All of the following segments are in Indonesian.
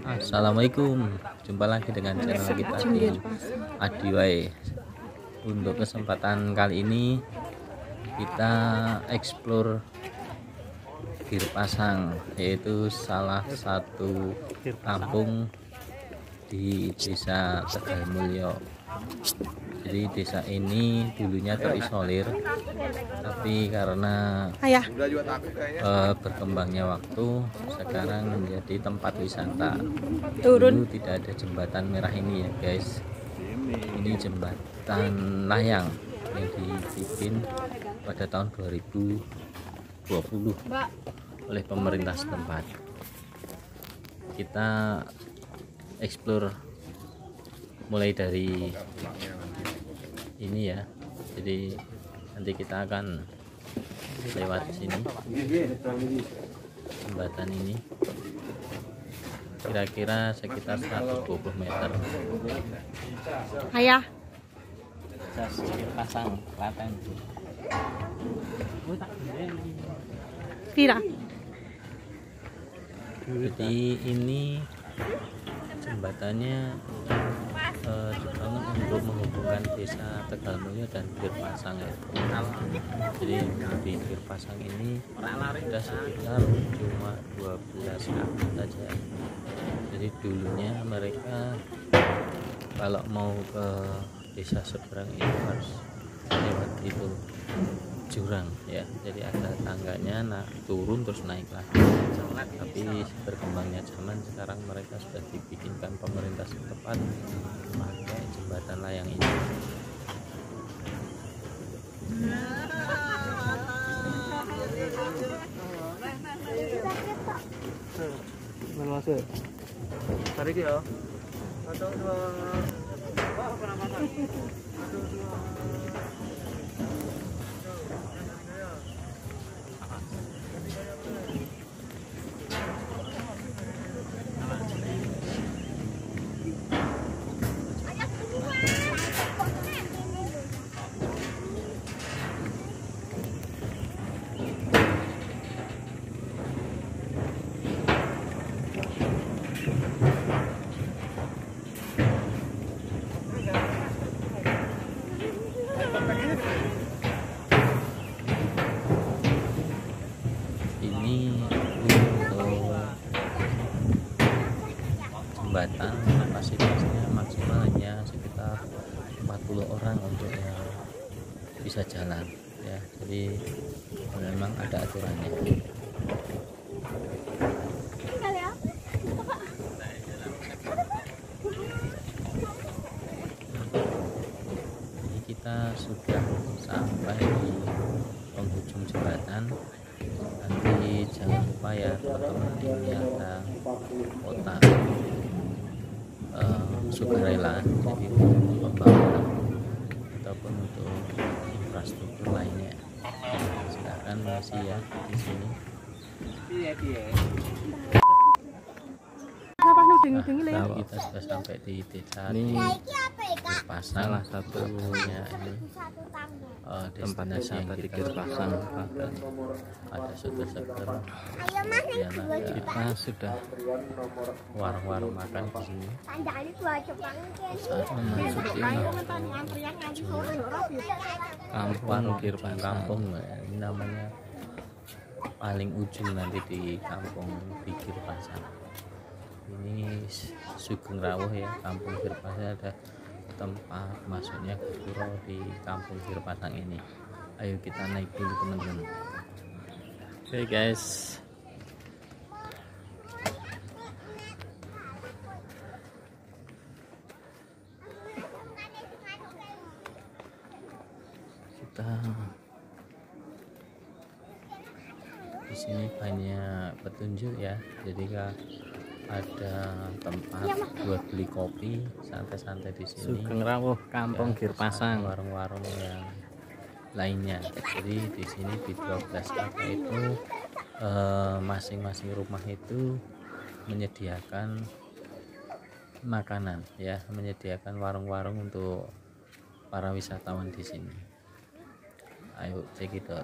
Assalamualaikum, jumpa lagi dengan channel kita di Adiway. Untuk kesempatan kali ini kita explore Girpasang, yaitu salah satu kampung di desa Tegalmulyo. Jadi desa ini dulunya terisolir, tapi karena berkembangnya waktu sekarang menjadi tempat wisata. Dulu tidak ada jembatan merah ini ya guys, ini jembatan layang yang dibikin pada tahun 2020 oleh pemerintah setempat. Kita explore mulai dari ini ya, jadi nanti kita akan lewat sini jembatan ini kira-kira sekitar 120 meter. Ayah Pasang Klaten. Pira. Jadi ini jembatannya dibangun untuk menghubungkan desa Tegalmulyo dan Girpasang ya. Jadi di Girpasang ini ada sekitar cuma 12 kaki saja. Jadi dulunya mereka kalau mau ke desa seberang itu harus lewat itu jurang ya, jadi ada tangganya, turun terus naik lagi. Tapi berkembangnya zaman sekarang mereka sudah dibikinkan pemerintah setempat pakai jembatan layang ini. Masuk. Tarik ya. 1 2. Ini untuk jembatan kapasitasnya maksimal hanya sekitar 40 orang untuk yang bisa jalan ya, jadi memang ada aturannya. Ini kita sudah sampai di penghujung jembatan. Nanti jangan lupa ya teman-teman, ini ada kota sukarela, jadi untuk pembangunan ataupun untuk infrastruktur lainnya. Silakan masih ya di sini. Nah, kita sudah sampai di desa di Girpasang, salah satunya ini destinasi yang kita Girpasang. Ada seger-seger ya, kita sudah warung-warung makan di sini. Saat memasuki kampung Girpasang, kampung ini namanya paling ujung nanti di kampung di Girpasang. Ini Sugeng Rawuh ya, kampung Girpasang, ada tempat masuknya ke pura di kampung Girpasang ini. Ayo kita naik dulu teman-teman. Oke guys, kita di sini banyak petunjuk ya, jadi ada tempat buat beli kopi santai-santai di sini. Sugeng Rawuh kampung ya, Girpasang. warung-warung yang lainnya. Jadi di sini di 12 kakak itu masing-masing rumah itu menyediakan makanan ya, menyediakan warung-warung untuk para wisatawan di sini. Ayo check it out.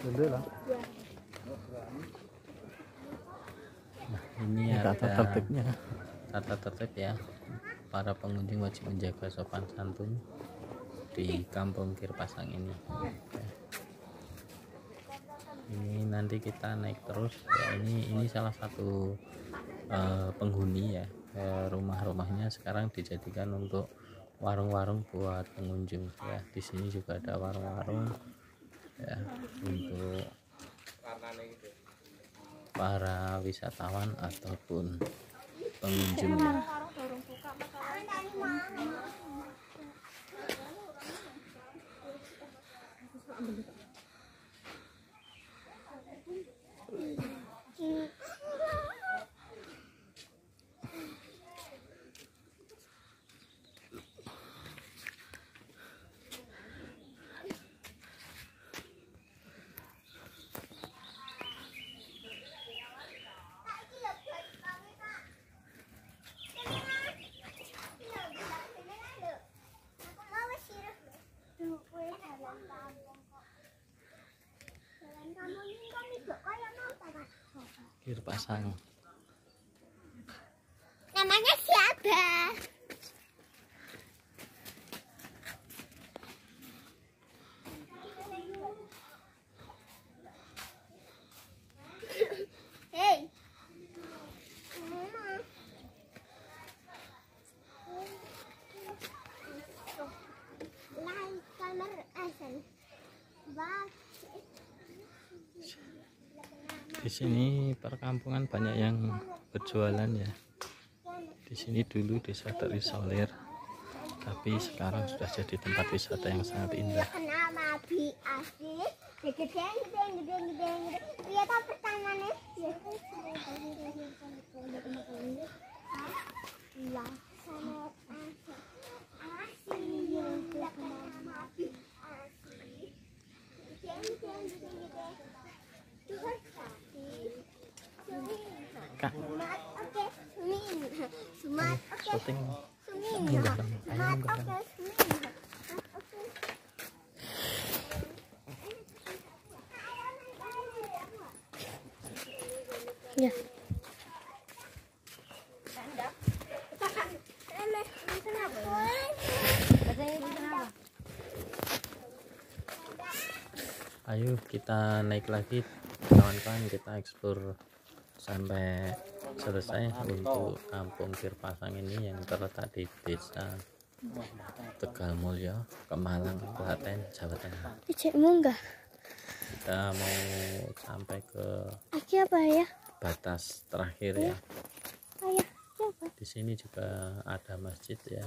Nah, ini tata ada tertibnya. tata tertib ya. Para pengunjung wajib menjaga sopan santun di Kampung Girpasang ini. Ini nanti kita naik terus ya. Ini salah satu penghuni ya. Rumah-rumahnya sekarang dijadikan untuk warung-warung buat pengunjung ya. Di sini juga ada warung-warung ya untuk para wisatawan ataupun pengunjungnya. Girpasang. Namanya siapa? Hei. Kamar asal. Di sini perkampungan banyak yang berjualan ya. Di sini dulu desa terisolir, tapi sekarang sudah jadi tempat wisata yang sangat indah. Kenapa bi asik? Gede. Lihat apa pertanyaannya? Iya, sangat asik. Kak, Sumat, syuting ya. Ayo kita naik lagi kawan-kawan, kita eksplor sampai selesai untuk Kampung Girpasang ini yang terletak di Desa Tegalmulyo, Kemalang, Klaten, Jawa Tengah. Cekmu enggak? Kita mau sampai ke Apa ya? batas terakhir ya. Ayah, siapa? Di sini juga ada masjid ya.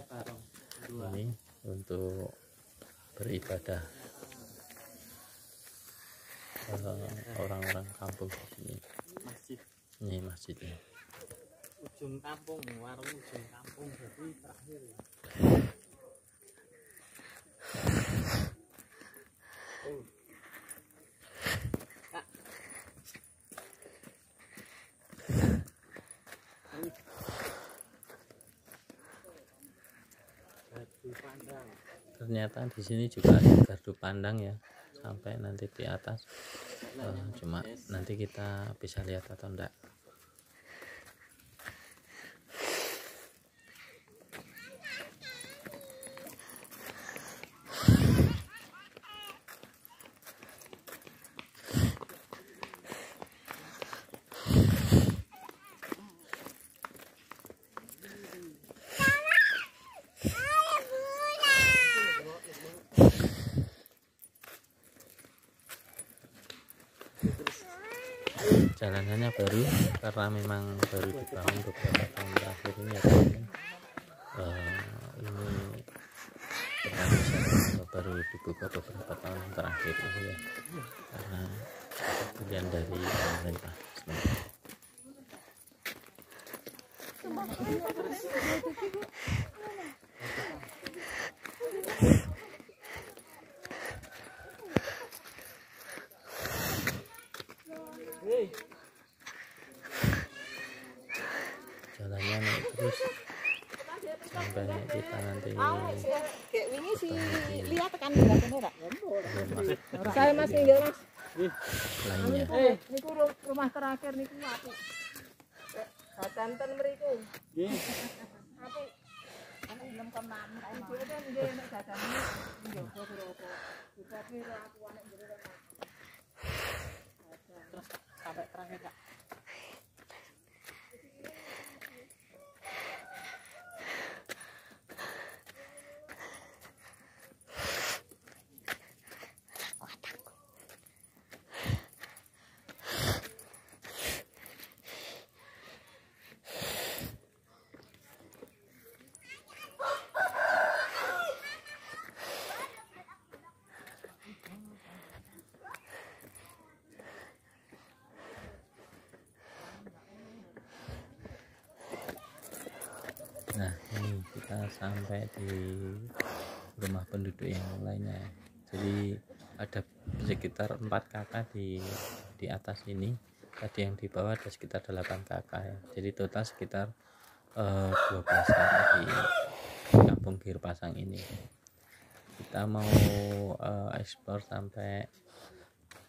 Ini untuk beribadah orang-orang kampung di sini. Ini masjidnya. Ujung kampung, warung ujung kampung, jadi terakhir ya. Ternyata di sini juga ada gardu pandang ya, sampai nanti di atas. Cuma nanti kita bisa lihat atau enggak. Jalanannya baru karena memang baru dibangun beberapa tahun terakhir ini ya teman-teman. Ini tempat wisata baru dibuka beberapa tahun terakhir ini ya, karena pilihan dari pemerintah sebenarnya. Jalannya naik terus sampai kita nanti Kayak ini sih lihat tekan belakangnya ora. Saya Mas nggih Mas. lainnya. Niku rumah terakhir niku apik. Gatanten mriku. Nggih. Apik. Ana ilem keman. Dhewe kan nggih nek dadane njogo Suropo. Dadi aku anek jero kan. Terus sampai terakhir Kak. Nah, ini kita sampai di rumah penduduk yang lainnya. Jadi ada sekitar 4 kakak di atas ini. Tadi yang di bawah ada sekitar 8 kakak ya. Jadi total sekitar 12 kakak di kampung Girpasang ini. Kita mau eksplor sampai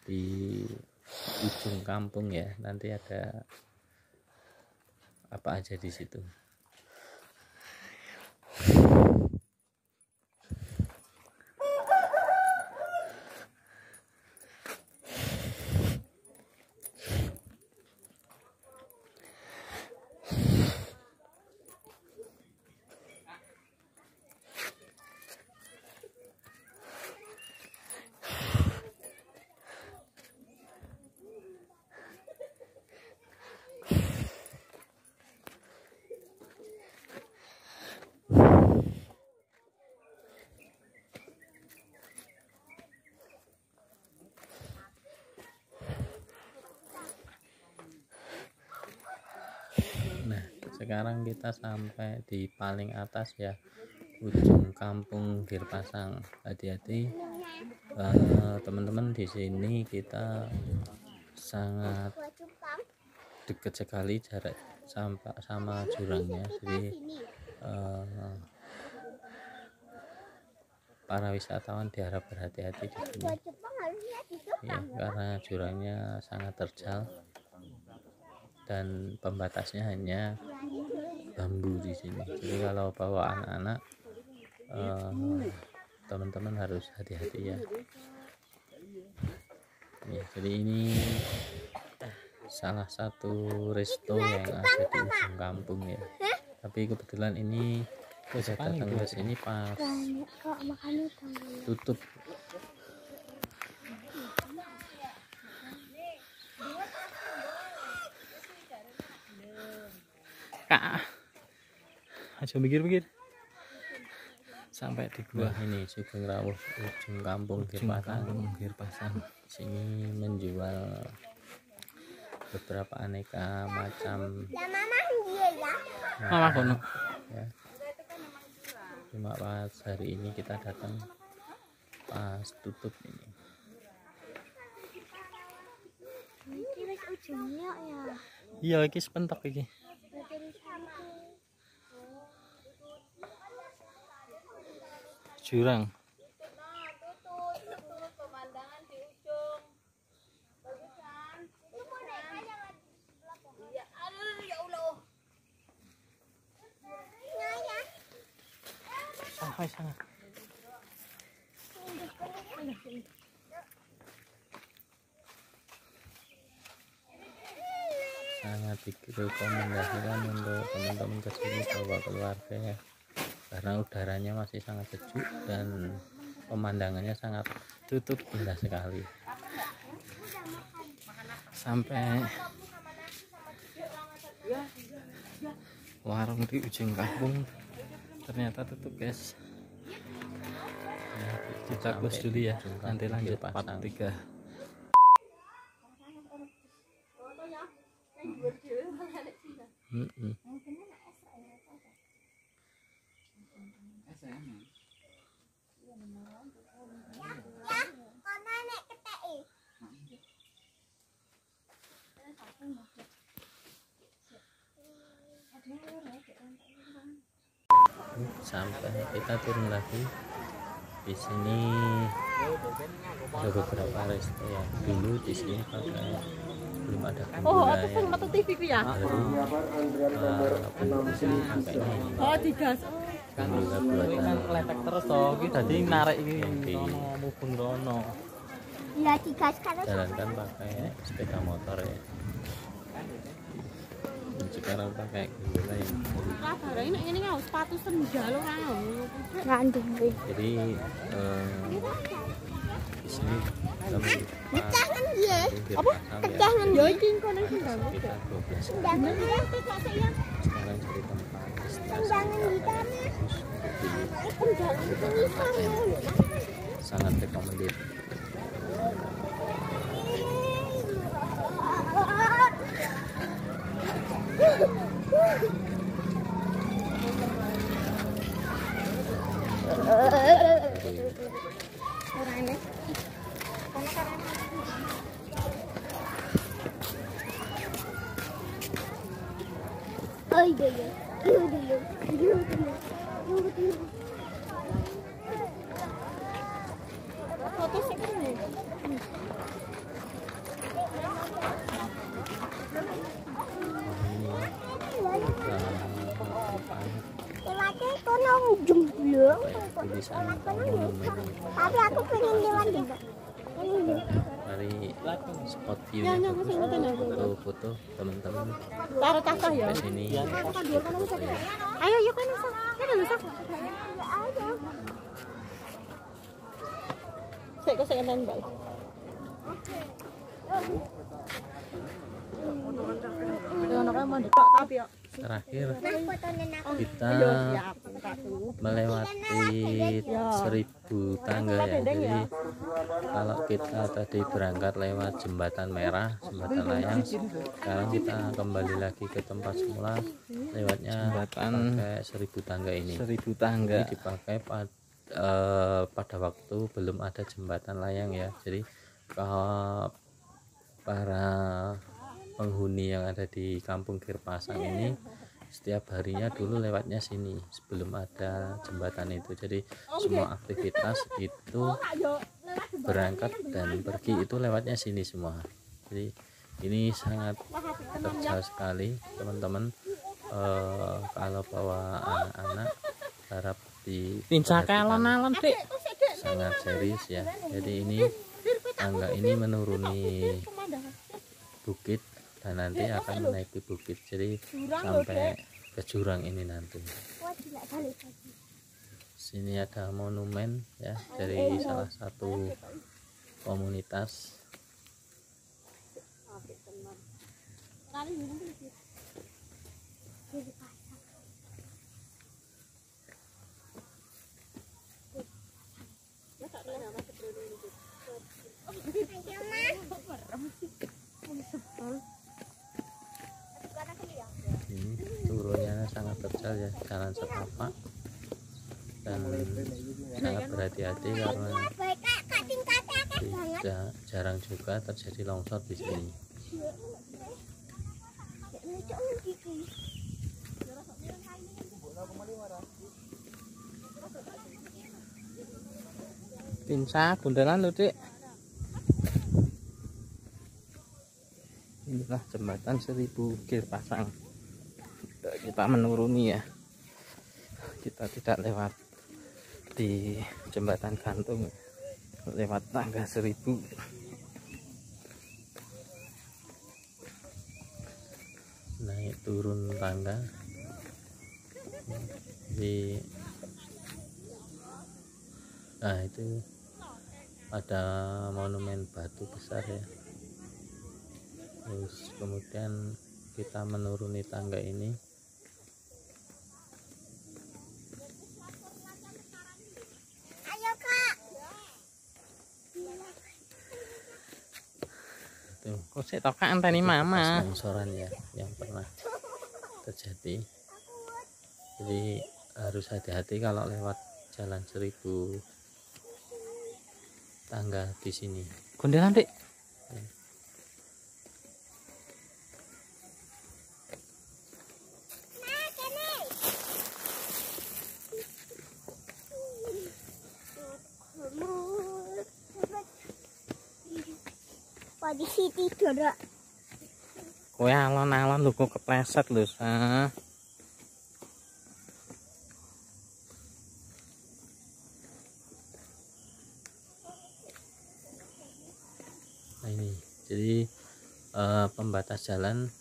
di ujung kampung ya. Nanti ada apa aja di situ. Nah, sekarang kita sampai di paling atas ya, ujung kampung Girpasang. Hati-hati teman-teman, di sini kita sangat dekat sekali jarak sama jurangnya. Jadi para wisatawan diharap berhati-hati di sini ya, karena jurangnya sangat terjal dan pembatasnya hanya bambu di sini. Jadi kalau bawa anak-anak, teman-teman harus hati-hati ya. Jadi ini salah satu resto yang ada di ujung kampung ya. Tapi kebetulan ini saya datang ke sini pas tutup. Kak, aja mikir-mikir sampai di gua. Nah, ini Sugeng Rawuh ujung kampung Girpasang. Sini menjual beberapa aneka macam Mama kono. ya. Cuma pas hari ini kita datang pas tutup ini. Ini wis ujungnya ya. Iya, iki sepentok iki. Jurang. Pemandangan di ujung. Bagus kan? Itu boneka yang iya, aduh ya Allah. Sampai sana. Sangat direkomendasikan untuk teman-teman kesini bawa keluarga ya, karena udaranya masih sangat sejuk dan pemandangannya sangat Tutup indah sekali. sampai warung di ujung kampung ternyata tutup guys. Kita close dulu ya, nanti lanjut part 3. Sampai kita turun lagi di sini ada beberapa resto yang dulu di sini pakai belum ada Oh, gula aku ya. sing metu TV ku ya. Baru di sini pakainya ini. Oh, digas. Kan Gula iki buatan kan letek terus to, iki dadi narik iki Oke. rono mubeng rono. Ya digas kalau jalankan pakai sepeda motor ya. Dan sekarang pakai gula yang Lah barang nek ngene ngau sepatu sendal ora ngono. ngandung deh. jadi di sini kami Jangan dia. apa Jangan Yo iki kono sendal. sekitar 12 Jangan dia. sekarang jadi tempat Jangan di tanah. istirahat Jangan sangat recommended. Oh iya iya. Foto sik kene. Lewatnya kono ujung dulu. Tulisan monumen Tapi aku pengen lewat juga. dari spot view Ya, nya ya, sing ngoten aku. foto-foto teman-teman Karo cacah ya. ke sini foto ya. Ayo yuk kan Nusa. Kan Nusa. Sik kok sik enten mbak. Yo nek mandek tapi yo. Terakhir Fotonya kita Siap, melewati 1000 tangga ya. Jadi kalau kita tadi berangkat lewat jembatan merah, jembatan layang, sekarang kita kembali lagi ke tempat semula lewatnya Jembatan pakai 1000 tangga ini. 1000 tangga. Ini dipakai pada waktu belum ada jembatan layang ya. Jadi para penghuni yang ada di Kampung Girpasang ini setiap harinya dulu lewatnya sini sebelum ada jembatan itu. Jadi semua aktivitas itu berangkat dan pergi itu lewatnya sini semua. Jadi ini sangat terjal sekali teman-teman. Kalau bawa anak-anak harap Tincake alon-alon, Dik. sangat serius ya. Jadi ini tangga ini menuruni bukit dan nanti akan menaiki bukit, jadi sampai ke jurang ini nanti. Sini ada monumen ya dari salah satu komunitas. Ini turunnya sangat terjal ya, jalan setapak dan sangat berhati-hati karena jarang juga terjadi longsor di sini. Tinsa bundaran lho, Dik. Inilah jembatan 1000 Girpasang. Kita menuruni ya. Kita tidak lewat di jembatan gantung, lewat tangga 1000. Naik turun tangga di itu ada monumen batu besar ya. Terus kemudian kita menuruni tangga ini. Ayo Kak. Tuh, Kok sik tok anteni mama. longsoran ya yang pernah terjadi. Jadi harus hati-hati kalau lewat jalan 1000 tangga di sini. Gondelan, Dik. Kondisi tidur. Kowe alon-alon lho kok kepleset lho, Sa. Nah ini, jadi pembatas jalan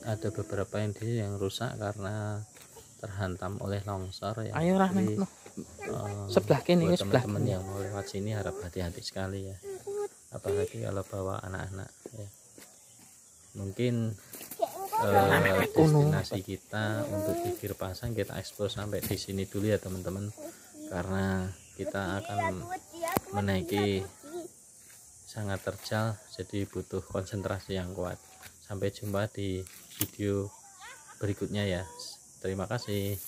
ada beberapa yang rusak karena terhantam oleh longsor ya. Ayo Rahman, sebelah kini, buat sebelah teman-teman yang mau lewat sini harap hati-hati sekali ya, apalagi kalau bawa anak-anak ya. Mungkin destinasi kita untuk di Girpasang kita eksplor sampai di sini dulu ya teman-teman, karena kita akan menaiki sangat terjal, jadi butuh konsentrasi yang kuat. Sampai jumpa di video berikutnya ya. Terima kasih.